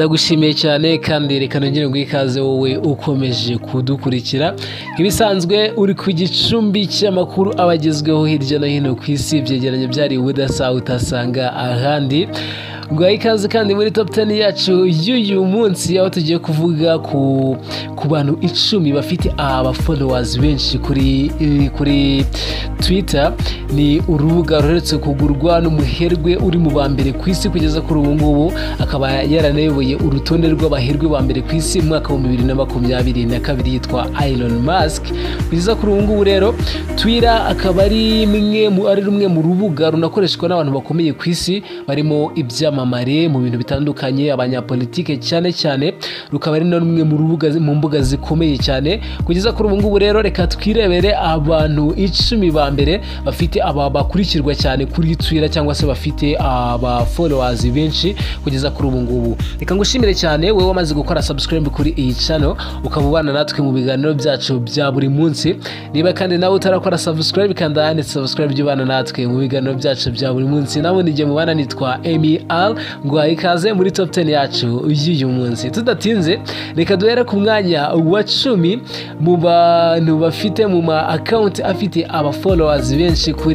ndagushimiye cyane kandi reka nongere ngo ikaze wowe ukomeje kudukurikira ibisanzwe uri ku gicumbi cy'amakuru abagezweho hirya no hino ku isi byegeranye byari ubudasa utasanga ahandi Guha ikaze kandi muri top 10 yacu y'uyu munsi aho tugiye kuvuga ku bantu 10 bafite aba followers benshi kuri Twitter. Ni urubuga ruherutse kugurwa n'umuherwe uri mu bambere ku isi kugeza kuri ubu ngubu, akaba yaranayoboye urutonde rw'abaherwe ba mbere ku isi mu mwaka wa 2022 yitwa Elon Musk. Kugeza kuri ubu ngubu rero Twitter akaba ari rumwe mu rubuga runakoreshwa n'abantu bakomeye ku isi barimo ibyamamare mu bintu bitandukanye, abanyapolitike cyane rukaba ari rumwe mu mbuga zikomeye cyane. Kugeza kuri ubu ngubu rero reka twirebere abantu 10 ba mbere bafite aba bakurikirwa cyane kuri Twitter cyangwa se bafite aba followers benshi kugeza kuri ubu ngubu. Reka ngushimire cyane wewe wamaze gukora subscribe kuri iyi channel ukaba ubana natwe mu biganiro byacu bya buri munsi. Niba kandi nawe utarakora subscribe kanda hano subscribe by'ubana natwe mu biganiro byacu bya buri munsi. Nawe nige mu bana nitwa Emil, guha ikaze muri top 10 yacu y'uyu munsi. Tudatinze reka duhere ku mwanya wa 10 mu bantu bafite mu ma account afite aba followers benshi kuri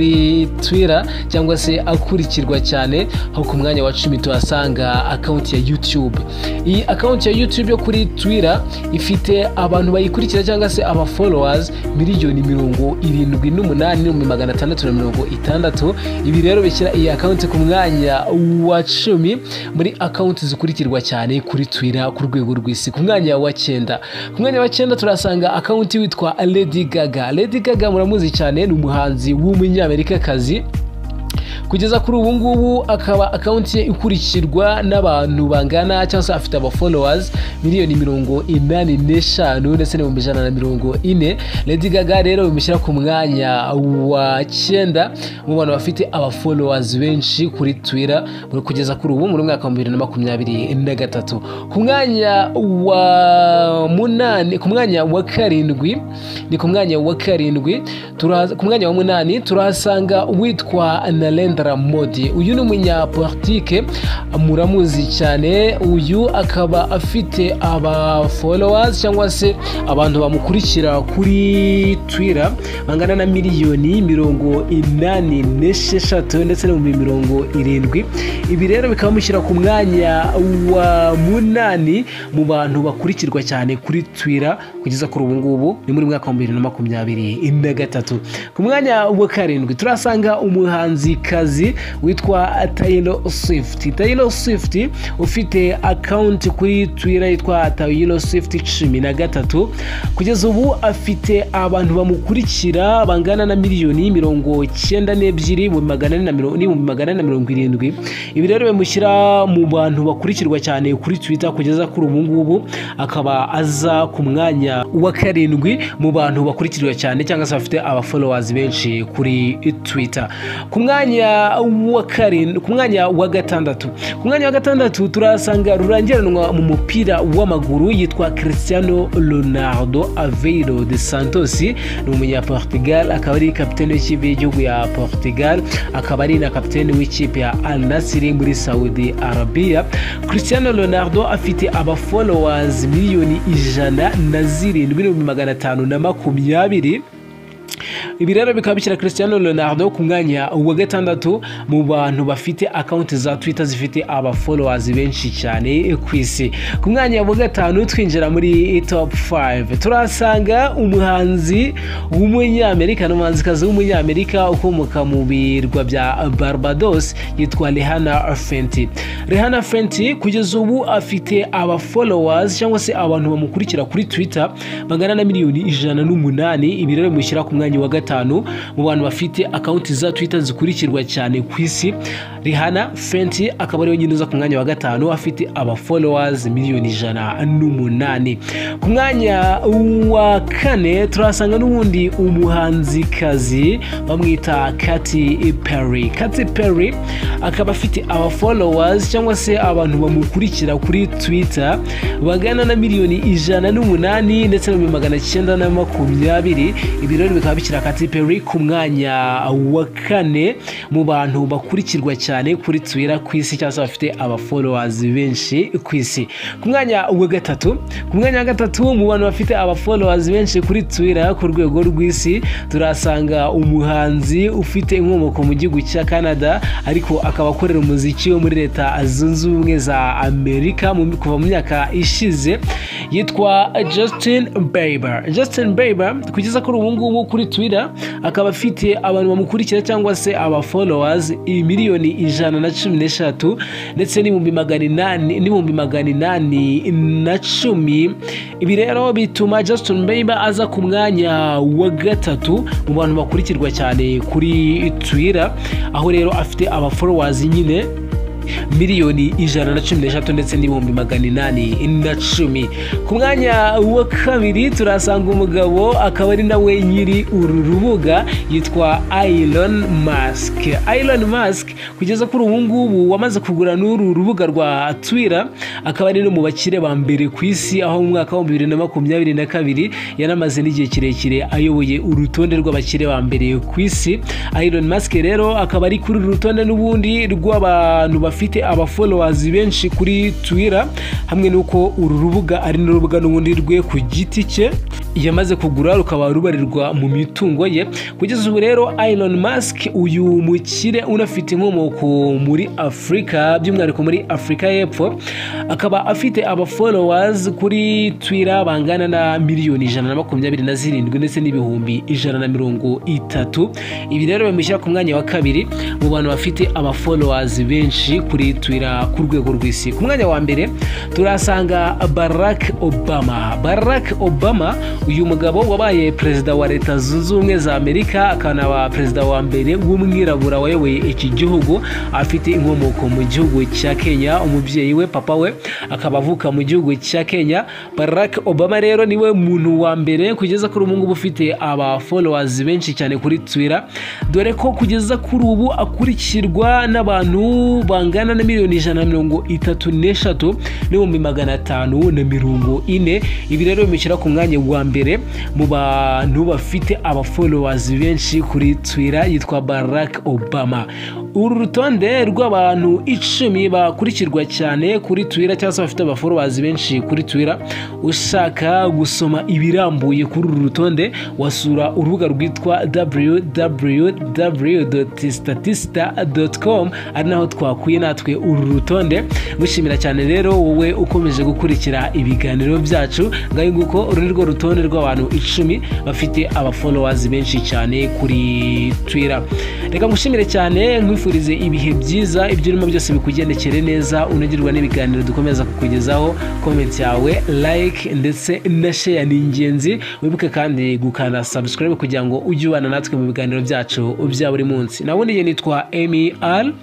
Twitter cyangwa se akurikirwa cyane. Aho ku mwanya wa 10 tuhasanga account ya YouTube. Iyi account ya YouTube yo kuri Twitter ifite abantu bayikurikira cyangwa se aba followers 178,660. Ibi rero bishyira iyi account ku mwanya wa 10 muri account zikurikirwa cyane kuri Twitter ku rwego rw'isi. Ku mwanya wa 9 turasanga account witwa Lady Gaga. Lady Gaga muramuzi cyane, ni umuhanzi w'umunyamerikakazi. Kugeza kuri ubu ngubu akaba account ye ikurikirwa n'abantu bangana cyangwa se afite aba followers 85,000 ndetse n'140. Lady Gaga rero bimushyira ku mwanya wa 9 mu bantu bafite aba followers benshi kuri Twitter kugeza kuri ubu muri mwaka wa 2023. Ku mwanya wa 8 ku mwanya wa 7 ni ku mwanya wa 7 ku mwanya wa 8 turasanga witwa Narendra Modi. Uyu ni umunyapolitike muramuzi cyane. Uyu akaba afite aba followers cyangwa se abantu bamukurikira kuri Twitter bangana na 86,000 ndetse no 70,000. Ibi rero bikamushyira ku mwanya wa 8 mu bantu bakurikirwa cyane kuri Twitter kugeza kuri ubu ngubu ni muri mwaka wa 2023. Ku mwanya wa 7 turasanga umuhanzi kazi witwa Taylor Swift. Taylor Swift ufite account kuri Twitter yitwa Taylor Swift 13. Kugeza ubu afite abantu bamukurikira bangana na 92,870. Ibi rero bimushyira mu bantu bakurikirwa cyane kuri Twitter kugeza kuri ubu ngubu, akaba aza ku mwanya wa 7 mu bantu bakurikirwa cyane cyangwa se bafite aba followers benshi kuri Twitter. Ku mwanya wa 6 ku mwanya wa 6 turasanga rurangiranwa mu mupira w'amaguru yitwa Cristiano Ronaldo Aveiro de Santos. Ni umunyaportugal, akaba ari kapiteni w'ikipe y'igihugu ya Portugal, akaba ari na kapiteni w'ikipe ya Al Nassr muri Saudi Arabia. Cristiano Ronaldo afite aba followers 107,520. Ibi rero bikaba bishyira Cristiano Ronaldo ku mwanya wa 6 mu bantu bafite account za Twitter zifite aba followers benshi cyane ku isi. Ku mwanya wa 5 twinjira muri top 5 turasanga umuhanzi w'umunyamerika n'umuhanzikazi w'umunyamerika ukomoka mu birwa bya Barbados yitwa Rihanna Fenty. Rihanna Fenty kugeza ubu afite aba followers cyangwa se abantu bamukurikira kuri Twitter bangana na 108,000. Ibi rero bimushyira ku mwanya wa 5 mu bantu bafite account za Twitter zikurikirwa cyane ku isi. Rihanna Fenty akaba ari wenyine uza ku mwanya wa 5 afite aba followers 108,000. Ku mwanya wa 4 turasanga n'ubundi umuhanzikazi bamwita Katy Perry. Katy Perry akaba afite aba followers cyangwa se abantu bamukurikira kuri Twitter bagana na 108,000 ndetse na 920. Ibi rero bikaba bishyira Katy Perry ku mwanya wa 4 mu bantu bakurikirwa cyane kuri Twitter ku isi cyangwa bafite aba followers benshi ku isi. Ku mwanya wa 3 mu bantu bafite aba followers benshi kuri Twitter ku rwego rw'isi turasanga umuhanzi ufite inkomoko mu gihugu cya Canada ariko akaba akorera umuziki wo muri Leta Zunze Ubumwe za Amerika kuva mu myaka ishize, yitwa Justin Bieber. Kugeza kuri ubu ngubu kuri Twitter akaba afite abantu bamukurikira cyangwa se aba followers 113 ndetse n'ibihumbi 810. Ibi rero bituma Justin Bieber aza ku mwanya wa 3 mu bantu bakurikirwa cyane kuri Twitter, aho rero afite aba followers nyine 113 ndetse n'ibihumbi 810. Ku mwanya wa 2 turasanga umugabo akaba ari nawe nyiri uru rubuga, yitwa Elon Musk. Kugeza kuri ubu ngubu wamaze kugura n'uru rubuga rwa Twitter, akaba ari no mu bakire ba mbere ku isi, aho mu mwaka wa 2022 yanamaze n'igihe kirekire ayoboye urutonde rw'abakire ba mbere ku isi. Elon Musk rero akaba ari kuri urutonde n'ubundi rw'abantu bafite aba followers benshi kuri Twitter, hamwe nuko uru rubuga ari n'urubuga n'ubundi rwe ku giti cye yamaze kugura rukaba rubarirwa mu mitungo ye. Kugeza ubu rero Elon Musk, uyu mukire unafite inkomoko muri Afrika, by'umwihariko muri Afrika y'Epfo, akaba afite aba followers kuri Twitter bangana na 127 ndetse n'ibihumbi 130. Ibi rero bimushyira ku mwanya wa 2 mu bantu bafite aba followers benshi kuri Twitter ku rwego rw'isi. Ku mwanya wa 1 turasanga Barack Obama. Uyu mugabo wabaye perezida wa Leta Zunze Ubumwe za Amerika, akanaba perezida wa mbere w'umwirabura wayoboye iki gihugu, afite inkomoko mu gihugu cya Kenya. Umubyeyi we, papa we, akaba avuka mu gihugu cya Kenya. Barack Obama rero niwe muntu wa mbere kugeza kuri ubu ngubu ufite aba followers benshi cyane kuri Twitter, dore ko kugeza kuri ubu akurikirwa n'abantu bangana na 133 n'ibihumbi 540. Ibi rero bimushyira ku mwanya wa mbere mu bantu bafite aba followers benshi kuri Twitter, yitwa Barack Obama. Uru rutonde rw'abantu 10 bakurikirwa cyane kuri Twitter cyangwa se bafite aba followers benshi kuri Twitter, ushaka gusoma ibirambuye kuri uru rutonde wasura urubuga rwitwa www.statista.com, ari naho twakuye natwe uru rutonde. Gushimira cyane rero wowe ukomeje gukurikira ibiganiro byacu, ngaho nguko uru rwo rutonde rw'abantu 10 bafite aba followers benshi cyane kuri Twitter. Reka ngushimire cyane, nkwifurize ibihe byiza, ibyo urimo byose bikugendekere neza, unagirwa n'ibiganiro dukomeza kukugezaho. Comment yawe, like ndetse na share ni ingenzi. Wibuke kandi gukanda subscribe kugira ngo ujye ubana natwe mu biganiro byacu bya buri munsi. Nabundi nitwa MER.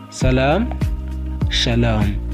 Salam, shalom.